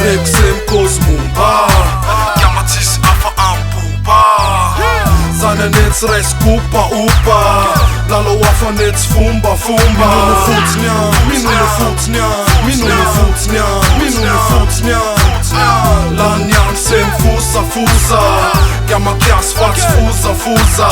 Reksem Kozmumba Chiama tsisy afa ampopa Zany anetsy raisikopa opa Lalao afa anetsy fombafomba Minono fotsiny Lany andro se mifosafosa Chiama kiasy fatsy fozafoza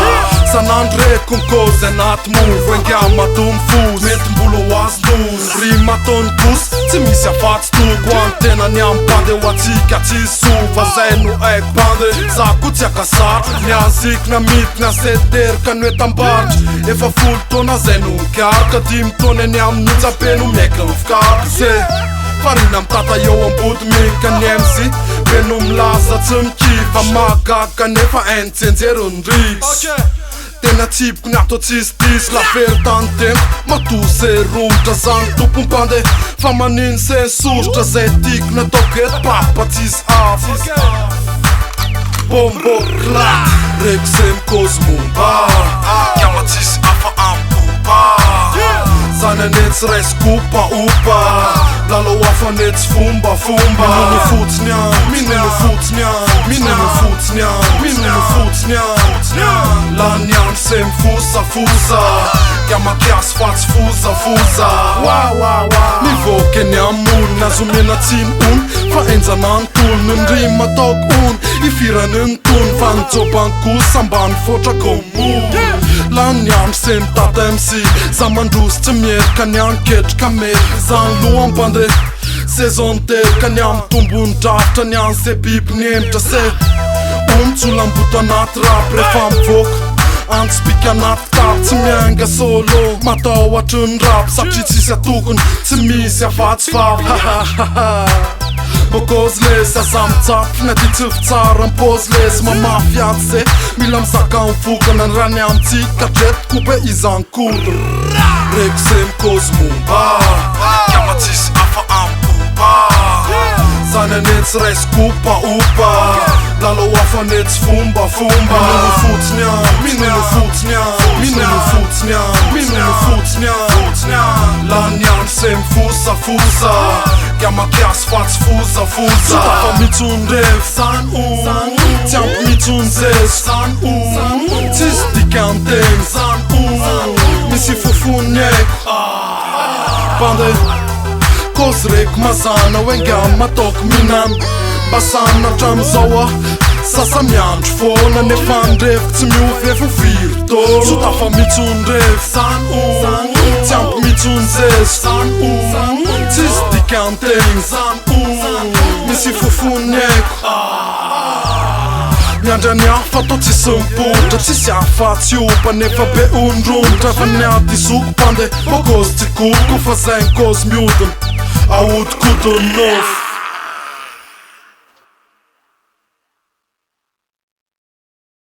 Sanandro reko nikozy anaty move Engama tomfozy mety mbola ho azy lozy Rima ataony kosy tsy misy afatsy toko Antenany am'bande ho atsika tsisy sova Zay no haiko bande za ko tsy akasatra Niazikina mitina seterika no etambaritra Efa folo taona zay no mikarika 10 taona eny amin'ny tsape no miaika ny fikarika Se farina mitata eo ambody mika ny MC Beno milaza tsy mikifa Magaka nefa hainy tsenjerony riks Tena tsipiko ny ato tsisy disy La fery tany tempo matose romotra Zany tompom-pande fa maniny se sositra Zay tiako nataoko eto papa tsisy afo Bombo clat Reksem Kozmumba Chiama tsisy afa ampopa Zany anetsy raisikopa opa Lalao afa anetsy fombafomba Minono fotsiny Lany andro se mifosafosa Chiama kiasy fatsy fozafoza Mivoaka eny amony nazomena tsiny ony Fa enjana ny tony ny rima ataoko ony Ifirany ny tony fa nijobany kosa ambany fotra komony Lany andro se mitata MC Za mandroso tsy mierika ny anketrika mety Zany loha mbande Saison terika ny amin'ny tombony drafitra Ny any se biby ny emitra se Tsolamboto anaty rap refa mivoaka Antspika anaty tap tsy mianga solo Matahoatry ny rap satria tsisy atokony Tsy misy afatsy fav Bokozy lesy aza mitsapy Na ty tsify tsara mpozy lesy Mamafy aty se Mila mizaka mivokana ny rany amitsika Dreto kope izany kodro Reksem Kozmumba Chiama tsisy afa ampopa Zany anetsy raisikopa opa Lalao afa anetsy fombafomba Minono fotsiny Lany andro se mifosafosa Chiama kiasy fatsy fozafoza Afa mitsony revo Tsy ampy mitsony zezo Tsisy dika antegny Misy fofony eko Bande Kozy reko mazana Oengama ataoko minana Basana hatramizao Sasa miandro foana Nefa ndrevo tsy miovy efa firy taona So tafa mitsony revo Tsy ampy mitsony zezo Tsisy dika antegny Misy fofony eko Miandrany afa atao tsisy mipotra Tsisy afatsy opa nefa be ondromotra Fa ny aty soko pande Bokozy tsy koko fa zay ny kozy miodina Aodikodo nofo